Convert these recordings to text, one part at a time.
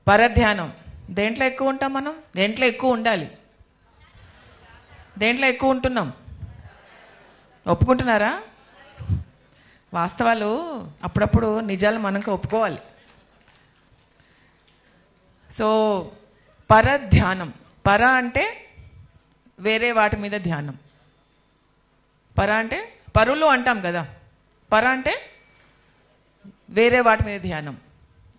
పరధ్యానం. దేంట్లో ఎక్కువ ఉంటాం మనం? దేంట్లో ఎక్కువ ఉండాలి? దేంట్లో ఎక్కువ ఉంటున్నాం? ఒప్పుకుంటున్నారా? వాస్తవాలు అప్పుడప్పుడు నిజాలు మనకు ఒప్పుకోవాలి. సో పరధ్యానం, పర అంటే వేరే వాటి మీద ధ్యానం. పర అంటే పరులు అంటాం కదా, పర అంటే వేరే వాటి మీద ధ్యానం.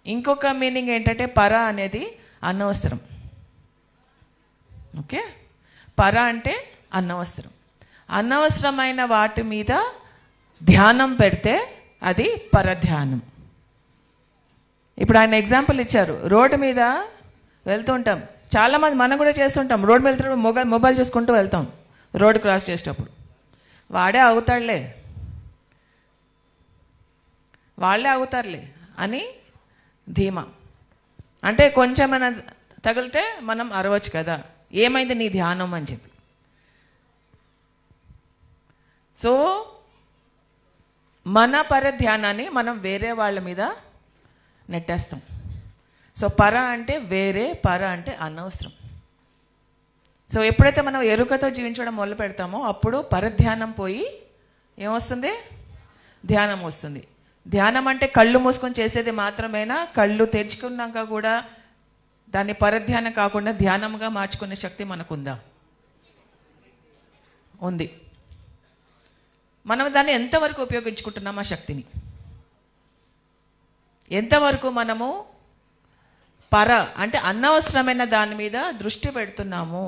ఇంకొక మీనింగ్ ఏంటంటే పర అనేది అనవసరం. ఓకే, పర అంటే అనవసరం. అనవసరమైన వాటి మీద ధ్యానం పెడితే అది పరధ్యానం. ఇప్పుడు ఆయన ఎగ్జాంపుల్ ఇచ్చారు. రోడ్డు మీద వెళ్తుంటాం, చాలా మంది మనం కూడా చేస్తుంటాం. రోడ్డు మీద వెళ్తున్నప్పుడు మొబైల్ చూసుకుంటూ వెళ్తాం. రోడ్డు క్రాస్ చేసేటప్పుడు వాడే అవుతాడులే, వాళ్ళే అవుతారులే అని ధీమా. అంటే కొంచెమైనా తగిలితే మనం అరవచ్చు కదా, ఏమైంది నీ ధ్యానం అని చెప్పి. సో మన పరధ్యానాన్ని మనం వేరే వాళ్ళ మీద నెట్టేస్తాం. సో పర అంటే వేరే, పర అంటే అనవసరం. సో ఎప్పుడైతే మనం ఎరుకతో జీవించడం మొదలు పెడతామో అప్పుడు పరధ్యానం పోయి ఏమొస్తుంది? ధ్యానం వస్తుంది. ధ్యానం అంటే కళ్ళు మూసుకొని చేసేది మాత్రమేనా? కళ్ళు తెరుచుకున్నాక కూడా దాన్ని పరధ్యానం కాకుండా ధ్యానంగా మార్చుకునే శక్తి మనకుందా? ఉంది. మనం దాన్ని ఎంతవరకు ఉపయోగించుకుంటున్నాం? ఆ శక్తిని ఎంతవరకు మనము పర అంటే అనవసరమైన దాని మీద దృష్టి పెడుతున్నాము,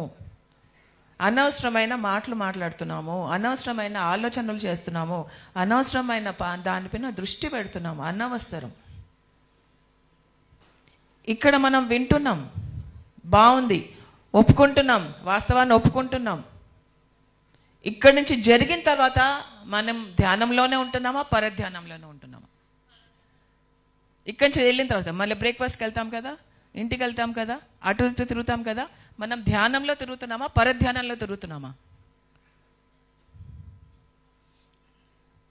అనవసరమైన మాటలు మాట్లాడుతున్నాము, అనవసరమైన ఆలోచనలు చేస్తున్నాము, అనవసరమైన దానిపైన దృష్టి పెడుతున్నాము. అనవసరం. ఇక్కడ మనం వింటున్నాం, బాగుంది, ఒప్పుకుంటున్నాం, వాస్తవాన్ని ఒప్పుకుంటున్నాం. ఇక్కడి నుంచి జరిగిన తర్వాత మనం ధ్యానంలోనే ఉంటున్నామా, పరధ్యానంలోనే ఉంటున్నామా? ఇక్కడి నుంచి వెళ్ళిన తర్వాత మళ్ళీ బ్రేక్ఫాస్ట్కి వెళ్తాం కదా, ఇంటికి వెళ్తాం కదా, అటు ఇటు తిరుగుతాం కదా, మనం ధ్యానంలో తిరుగుతున్నామా, పరధ్యానంలో తిరుగుతున్నామా?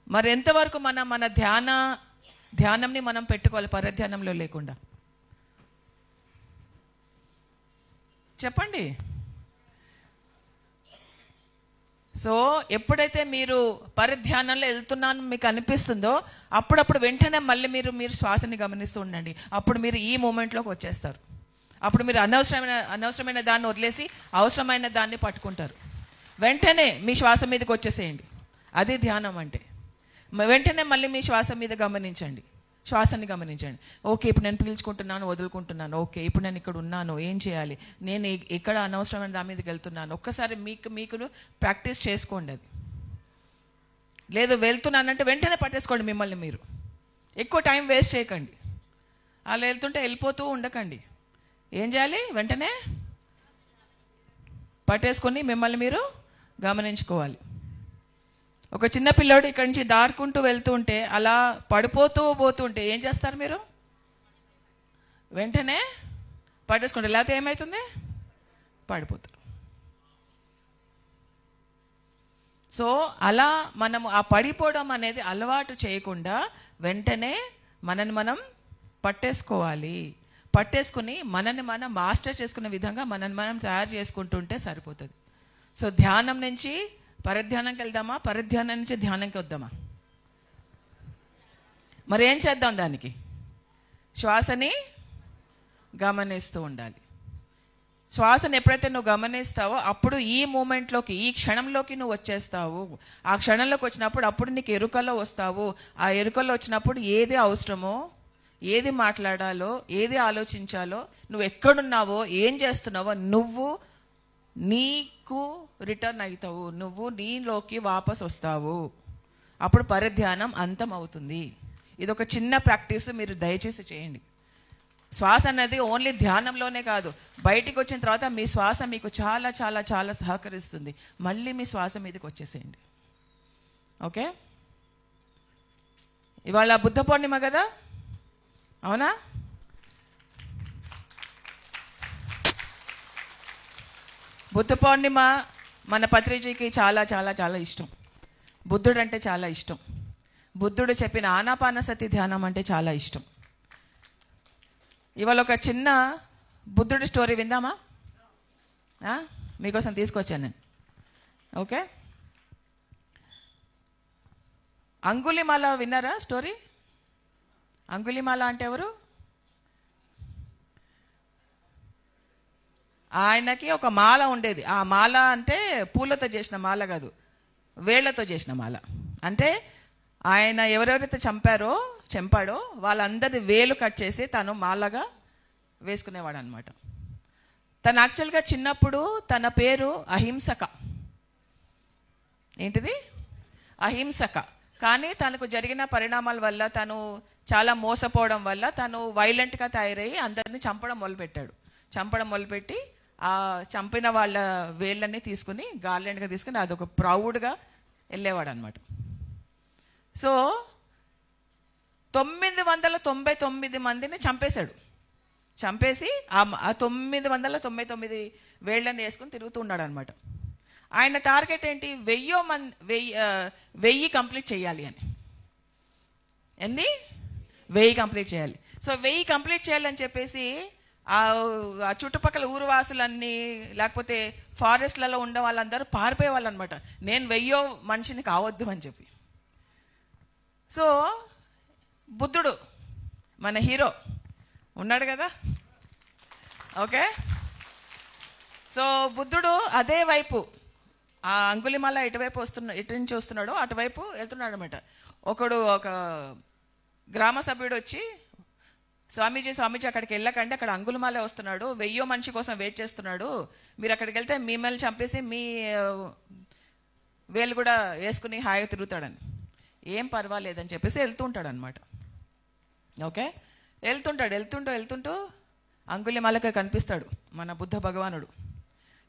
మరి ఎంతవరకు మన ధ్యానంని మనం పెట్టుకోవాలి పరధ్యానంలో లేకుండా? చెప్పండి. సో ఎప్పుడైతే మీరు పరధ్యానంలో వెళ్తున్నాను మీకు అనిపిస్తుందో అప్పుడప్పుడు వెంటనే మళ్ళీ మీరు శ్వాసని గమనిస్తూ ఉండండి. అప్పుడు మీరు ఈ మూమెంట్లోకి వచ్చేస్తారు. అప్పుడు మీరు అనవసరమైన దాన్ని వదిలేసి అవసరమైన దాన్ని పట్టుకుంటారు. వెంటనే మీ శ్వాస మీదకి వచ్చేసేయండి. అది ధ్యానం అంటే. వెంటనే మళ్ళీ మీ శ్వాస మీద గమనించండి, శ్వాసని గమనించండి. ఓకే, ఇప్పుడు నేను పీల్చుకుంటున్నాను, వదులుకుంటున్నాను. ఓకే, ఇప్పుడు నేను ఇక్కడ ఉన్నాను, ఏం చేయాలి, నేను ఎక్కడ అనవసరమైన దాని మీదకి వెళ్తున్నాను. ఒక్కసారి మీకు ప్రాక్టీస్ చేసుకోండి. అది లేదు వెళ్తున్నానంటే వెంటనే పట్టేసుకోండి మిమ్మల్ని మీరు. ఎక్కువ టైం వేస్ట్ చేయకండి. అలా వెళ్తుంటే వెళ్ళిపోతూ ఉండకండి. ఏం చేయాలి? వెంటనే పట్టేసుకొని మిమ్మల్ని మీరు గమనించుకోవాలి. ఒక చిన్న పిల్లోడు ఇక్కడి నుంచి దాటుకుంటూ వెళ్తుంటే అలా పోతుంటే ఏం చేస్తారు మీరు? వెంటనే పట్టేసుకుంటారు. లేకపోతే ఏమవుతుంది? పడిపోతారు. సో అలా మనము ఆ పడిపోవడం అనేది అలవాటు చేయకుండా వెంటనే మనని మనం పట్టేసుకోవాలి. పట్టేసుకుని మనని మనం మాస్టర్ చేసుకునే విధంగా మనని మనం తయారు చేసుకుంటుంటే సరిపోతుంది. సో ధ్యానం నుంచి పరధ్యానంకి వెళ్దామా, పరధ్యానం నుంచి ధ్యానంకి వద్దామా? మరి ఏం చేద్దాం? దానికి శ్వాసని గమనిస్తూ ఉండాలి. శ్వాసను ఎప్పుడైతే నువ్వు గమనిస్తావో అప్పుడు ఈ మూమెంట్లోకి, ఈ క్షణంలోకి నువ్వు వచ్చేస్తావు. ఆ క్షణంలోకి వచ్చినప్పుడు అప్పుడు నీకు ఎరుకలో వస్తావు. ఆ ఎరుకలో వచ్చినప్పుడు ఏది అవసరమో, ఏది మాట్లాడాలో, ఏది ఆలోచించాలో, నువ్వు ఎక్కడున్నావో, ఏం చేస్తున్నావో నువ్వు నీకు రిటర్న్ అవుతావు. నువ్వు నీలోకి వాపస్ వస్తావు. అప్పుడు పరధ్యానం అంతం అవుతుంది. ఇది ఒక చిన్న ప్రాక్టీస్, మీరు దయచేసి చేయండి. శ్వాస అనేది ఓన్లీ ధ్యానంలోనే కాదు, బయటికి వచ్చిన తర్వాత మీ శ్వాస మీకు చాలా చాలా చాలా సహకరిస్తుంది. మళ్ళీ మీ శ్వాస మీదకి వచ్చేసేయండి. ఓకే, ఇవాళ బుద్ధ పౌర్ణిమ కదా, అవునా? బుద్ధ పౌర్ణిమ మన పత్రిజీకి చాలా చాలా చాలా ఇష్టం. బుద్ధుడు అంటే చాలా ఇష్టం. బుద్ధుడు చెప్పిన ఆనాపానసతి ధ్యానం అంటే చాలా ఇష్టం. ఇవాళ ఒక చిన్న బుద్ధుడి స్టోరీ విందామా? మీకోసం తీసుకొచ్చాను నేను. ఓకే, అంగుళిమాల విన్నారా స్టోరీ? అంగుళిమాల అంటే ఎవరు? ఆయనకి ఒక మాల ఉండేది. ఆ మాల అంటే పూలతో చేసిన మాల కాదు, వేళ్లతో చేసిన మాల. అంటే ఆయన ఎవరెవరైతే చంపాడో వాళ్ళందరి వేలు కట్ చేసి తను మాలగా వేసుకునేవాడు అనమాట. తను యాక్చువల్గా చిన్నప్పుడు తన పేరు అహింసక. ఏంటిది? అహింసక. కానీ తనకు జరిగిన పరిణామాల వల్ల, తను చాలా మోసపోవడం వల్ల తను వైలెంట్గా తయారయ్యి అందరినీ చంపడం మొదలుపెట్టి ఆ చంపిన వాళ్ళ వేళ్ళని తీసుకుని గార్లెండ్గా తీసుకుని అదొక ప్రౌడ్గా వెళ్ళేవాడు అనమాట. సో 999 మందిని చంపేసి ఆ 999 వేళ్ళని వేసుకుని తిరుగుతూ ఉన్నాడు అనమాట. ఆయన టార్గెట్ ఏంటి? 1000 కంప్లీట్ చేయాలి అని. 1000 కంప్లీట్ చేయాలి. సో 1000 కంప్లీట్ చేయాలని చెప్పేసి ఆ చుట్టుపక్కల ఊరు వాసులన్నీ, లేకపోతే ఫారెస్ట్లలో ఉండే వాళ్ళందరూ పారిపోయే వాళ్ళు అనమాట, నేను 1000 మనిషిని కావద్దు అని చెప్పి. సో బుద్ధుడు, మన హీరో ఉన్నాడు కదా, ఓకే. సో బుద్ధుడు అదే వైపు, ఆ అంగుళిమాల ఇటు నుంచి వస్తున్నాడు, అటువైపు వెళ్తున్నాడు అనమాట. ఒక గ్రామ సభ్యుడు వచ్చి, స్వామీజీ అక్కడికి వెళ్ళకండి, అక్కడ అంగుళిమాలే వస్తున్నాడు, 1000 మనిషి కోసం వెయిట్ చేస్తున్నాడు, మీరు అక్కడికి వెళ్తే మిమ్మల్ని చంపేసి మీ వేలు కూడా వేసుకుని హాయిగా తిరుగుతాడని. ఏం పర్వాలేదని చెప్పేసి వెళ్తూ ఉంటాడు అనమాట. ఓకే, వెళ్తుంటూ అంగుళిమాలకి కనిపిస్తాడు మన బుద్ధ భగవానుడు.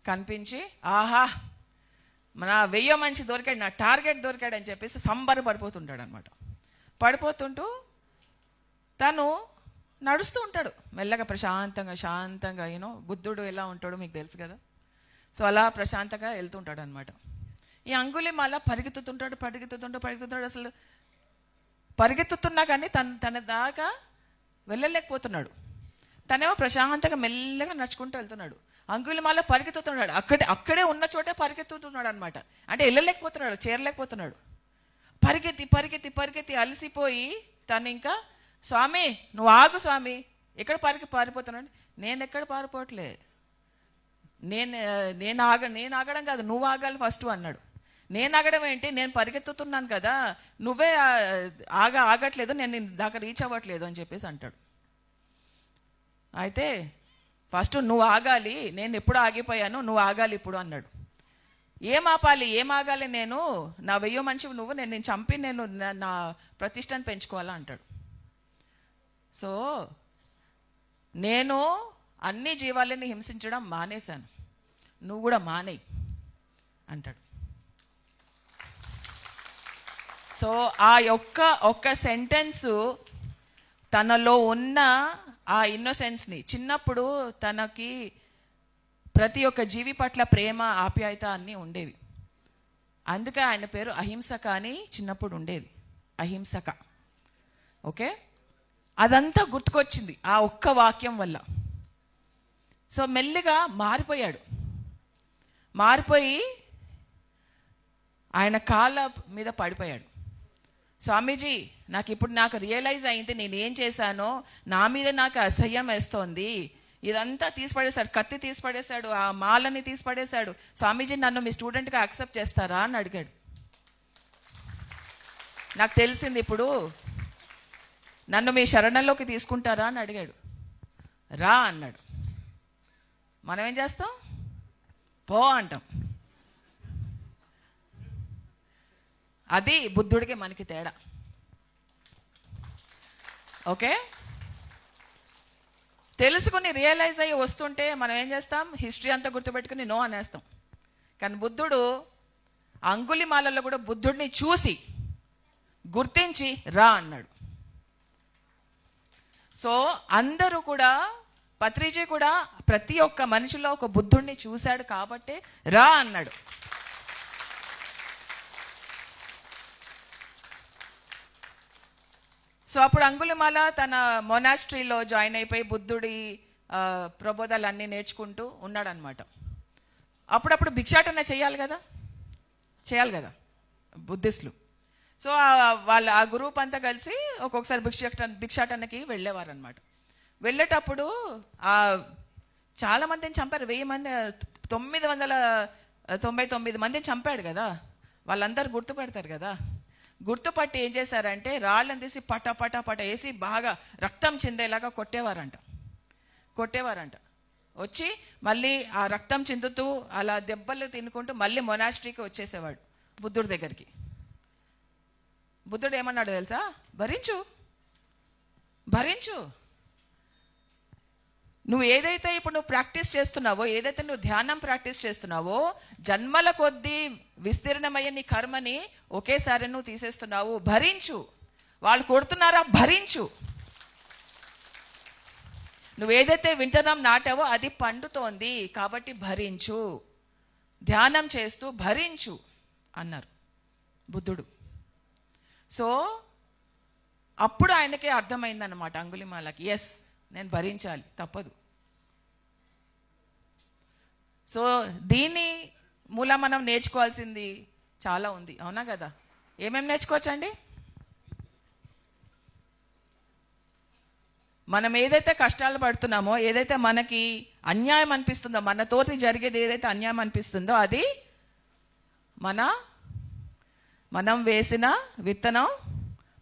కనిపించి, ఆహా, మన 1000 మనిషి దొరికాడు, నా టార్గెట్ దొరికాడు అని చెప్పేసి పడిపోతుంటాడు అనమాట. పడిపోతుంటూ తను నడుస్తూ ఉంటాడు మెల్లగా, శాంతంగా. బుద్ధుడు ఎలా ఉంటాడో మీకు తెలుసు కదా. సో అలా ప్రశాంతంగా వెళ్తుంటాడు అనమాట. ఈ అంగుళిమాల పరిగెత్తుతుంటాడు. అసలు పరిగెత్తుతున్నా కానీ తన దాకా వెళ్ళలేకపోతున్నాడు. తనేమో ప్రశాంతంగా మెల్లగా నడుచుకుంటూ వెళ్తున్నాడు. అంగుళిమాల పరిగెత్తుతున్నాడు, అక్కడే ఉన్న చోటే పరిగెత్తుతున్నాడు అనమాట. అంటే వెళ్ళలేకపోతున్నాడు, చేరలేకపోతున్నాడు. పరిగెత్తి అలసిపోయి తను ఇంకా, స్వామి నువ్వు ఆగు స్వామి, ఎక్కడ పారిపోతున్నాడు? నేను ఎక్కడ పారిపోవట్లే, నేను ఆగడం కాదు, నువ్వు ఆగాలి ఫస్ట్ అన్నాడు. నేను ఆగడం ఏంటి, నేను పరిగెత్తుతున్నాను కదా, నువ్వే ఆగట్లేదు, నేను దాకా రీచ్ అవ్వట్లేదు అని చెప్పేసి అంటాడు. అయితే ఫస్ట్ నువ్వు ఆగాలి, నేను ఎప్పుడు ఆగిపోయాను, నువ్వు ఆగాలి ఇప్పుడు అన్నాడు. ఏం ఆగాలి నేను? నా 1000 మనిషి నువ్వు, నేను చంపి నేను నా ప్రతిష్టను పెంచుకోవాలా అంటాడు. సో నేను అన్ని జీవాలని హింసించడం మానేశాను, నువ్వు కూడా మానేయి అంటాడు. సో ఆ ఒక్క సెంటెన్స్ తనలో ఉన్న ఆ ఇన్నోసెన్స్ని, చిన్నప్పుడు తనకి ప్రతి ఒక్క జీవి పట్ల ప్రేమ, ఆప్యాయత అన్నీ ఉండేవి. అందుకే ఆయన పేరు అహింసక అని చిన్నప్పుడు ఉండేది, అహింసక. ఓకే, అదంతా గుర్తుకొచ్చింది ఆ ఒక్క వాక్యం వల్ల. సో మెల్లిగా మారిపోయి ఆయన కాళ్ళ మీద పడిపోయాడు. స్వామీజీ నాకు రియలైజ్ అయింది, నేను ఏం చేశానో, నా మీద నాకు అసహ్యం వేస్తోంది, ఇదంతా తీసిపడేశాడు, కత్తి తీసిపడేశాడు, ఆ మాలని తీసిపడేశాడు. స్వామీజీ నన్ను మీ స్టూడెంట్గా యాక్సెప్ట్ చేస్తారా అని అడిగాడు. నాకు తెలిసింది ఇప్పుడు, నన్ను మీ శరణంలోకి తీసుకుంటారా అని అడిగాడు. రా అన్నాడు. మనం ఏం చేస్తాం? పో అంటాం. అది బుద్ధుడికి మనకి తేడా. ఓకే, తెలుసుకుని రియలైజ్ అయ్యి వస్తుంటే మనం ఏం చేస్తాం? హిస్టరీ అంతా గుర్తుపెట్టుకుని నో అనేస్తాం. కానీ బుద్ధుడు అంగుళిమాలలో కూడా బుద్ధుడిని చూసి గుర్తించి రా అన్నాడు. సో అందరూ కూడా, పత్రిజీ కూడా ప్రతి ఒక్క మనిషిలో ఒక బుద్ధుడిని చూశాడు కాబట్టి రా అన్నాడు. సో అప్పుడు అంగుళిమాల తన మొనాస్ట్రీలో జాయిన్ అయిపోయి బుద్ధుడి ప్రబోధాలన్నీ నేర్చుకుంటూ ఉన్నాడనమాట. అప్పుడప్పుడు భిక్షాటన చేయాలి కదా బుద్ధిస్టులు. సో వాళ్ళ ఆ గ్రూప్ అంతా కలిసి ఒక్కొక్కసారి భిక్షాటనకి వెళ్ళేవారు అనమాట. వెళ్ళేటప్పుడు చాలా మందిని చంపారు. 1000 మంది 999 మందిని చంపాడు కదా. వాళ్ళందరూ గుర్తుపడతారు కదా. గుర్తుపట్టి ఏం చేశారంటే రాళ్ళని తీసి పట వేసి బాగా రక్తం చిందేలాగా కొట్టేవారంట. వచ్చి మళ్ళీ ఆ రక్తం చిందుతూ అలా దెబ్బలు తినుకుంటూ మళ్ళీ మొనాస్ట్రీకి వచ్చేసేవాడు బుద్ధుడి దగ్గరికి. బుద్ధుడు ఏమన్నాడు తెలుసా? భరించు. నువ్వు ఏదైతే ఇప్పుడు నువ్వు ప్రాక్టీస్ చేస్తున్నావో, ఏదైతే నువ్వు ధ్యానం ప్రాక్టీస్ చేస్తున్నావో, జన్మల కొద్దీ విస్తీర్ణమయ్యే నీ కర్మని ఒకేసారి నువ్వు తీసేస్తున్నావు. భరించు. వాళ్ళు కొడుతున్నారా? భరించు. నువ్వు ఏదైతే వింటనం నాటావో అది పండుతోంది కాబట్టి భరించు. ధ్యానం చేస్తూ భరించు అన్నారు బుద్ధుడు. సో అప్పుడు ఆయనకే అర్థమైందన్నమాట అంగుళిమాలకి, ఎస్ నేను భరించాలి, తప్పదు. సో దీని మూల మనం నేర్చుకోవాల్సింది చాలా ఉంది, అవునా కదా? ఏమేమి నేర్చుకోవచ్చండి? మనం ఏదైతే కష్టాలు పడుతున్నామో, ఏదైతే మనకి అన్యాయం అనిపిస్తుందో, మన తోటి జరిగేది ఏదైతే అన్యాయం అనిపిస్తుందో అది మనం వేసిన విత్తనం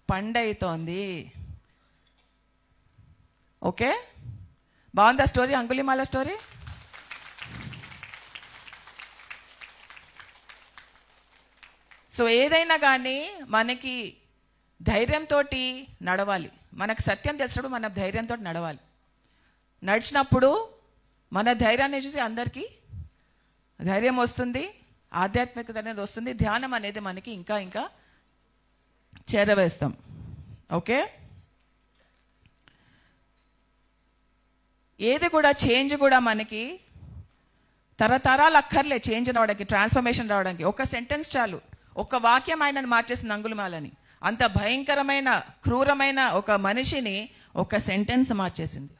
పండైతోంది. ఓకే, బాగుందా స్టోరీ? అంగుళిమాల స్టోరీ. సో ఏదైనా కానీ మనకి ధైర్యంతో నడవాలి. మనకు సత్యం తెలిసినప్పుడు మన ధైర్యంతో నడవాలి. నడిచినప్పుడు మన ధైర్యాన్ని చూసి అందరికీ ధైర్యం వస్తుంది, ఆధ్యాత్మికత అనేది వస్తుంది, ధ్యానం అనేది మనకి ఇంకా చేరవేస్తాం. ఓకే, ఏది కూడా చేంజ్ కూడా మనకి తరతరాలు అక్కర్లే. చేంజ్ రావడానికి, ట్రాన్స్ఫర్మేషన్ రావడానికి ఒక సెంటెన్స్ చాలు. ఒక వాక్యం ఆయనను మార్చేసింది అంగుళిమాలని. అంత భయంకరమైన క్రూరమైన ఒక మనిషిని ఒక సెంటెన్స్ మార్చేసింది.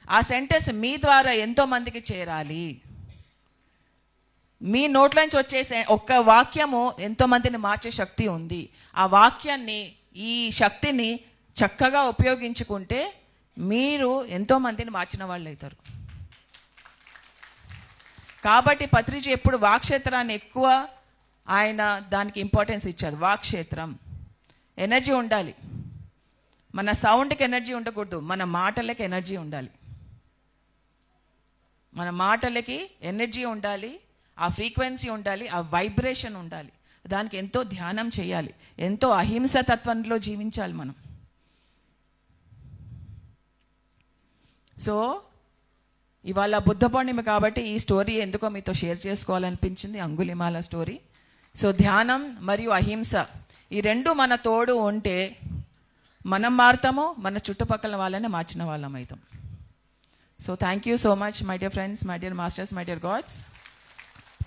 ఆ సెంటెన్స్ మీ ద్వారా ఎంతో మందికి చేరాలి. మీ నోట్లోంచి వచ్చే ఒక్క వాక్యము ఎంతో మందిని మార్చే శక్తి ఉంది. ఆ వాక్యాన్ని, ఈ శక్తిని చక్కగా ఉపయోగించుకుంటే మీరు ఎంతో మందిని మార్చిన వాళ్ళు అవుతారు. కాబట్టి పత్రిజీ ఎప్పుడు వాక్క్షేత్రాన్ని ఎక్కువ ఆయన దానికి ఇంపార్టెన్స్ ఇచ్చారు. వాక్క్షేత్రం ఎనర్జీ ఉండాలి. మన సౌండ్కి ఎనర్జీ ఉండకూడదు, మన మాటలకి ఎనర్జీ ఉండాలి. మన మాటలకి ఎనర్జీ ఉండాలి, ఆ ఫ్రీక్వెన్సీ ఉండాలి, ఆ వైబ్రేషన్ ఉండాలి. దానికి ఎంతో ధ్యానం చేయాలి, ఎంతో అహింస తత్వంలో జీవించాలి మనం. సో ఇవాళ బుద్ధ పౌర్ణిమ కాబట్టి ఈ స్టోరీ ఎందుకో మీతో షేర్ చేసుకోవాలనిపించింది, అంగుళిమాల స్టోరీ. సో ధ్యానం మరియు అహింస ఈ రెండు మన తోడు ఉంటే మనం మారుతాము, మన చుట్టుపక్కల వాళ్ళని మార్చిన వాళ్ళం అవుతాం. So thank you so much my dear friends, my dear masters, my dear God's.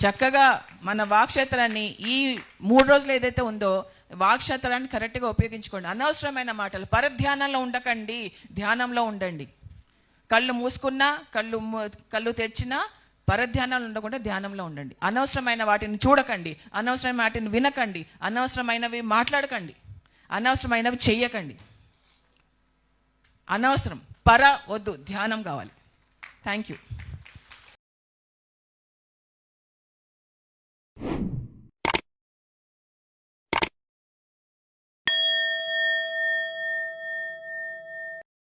చక్కగా మన వాక్క్షేత్రాన్ని ఈ 3 రోజులు ఏదైతే ఉందో వాక్క్షేత్రాన్ని కరెక్ట్గా ఉపయోగించుకోండి. అనవసరమైన మాటలు, పరధ్యానంలో ఉండకండి, ధ్యానంలో ఉండండి. కళ్ళు మూసుకున్నా కళ్ళు తెరిచినా పరధ్యానాలు ఉండకుండా ధ్యానంలో ఉండండి. అనవసరమైన వాటిని చూడకండి, అనవసరమైన వాటిని వినకండి, అనవసరమైనవి మాట్లాడకండి, అనవసరమైనవి చెయ్యకండి. అనవసరం వద్దు, ధ్యానం కావాలి. Thank you.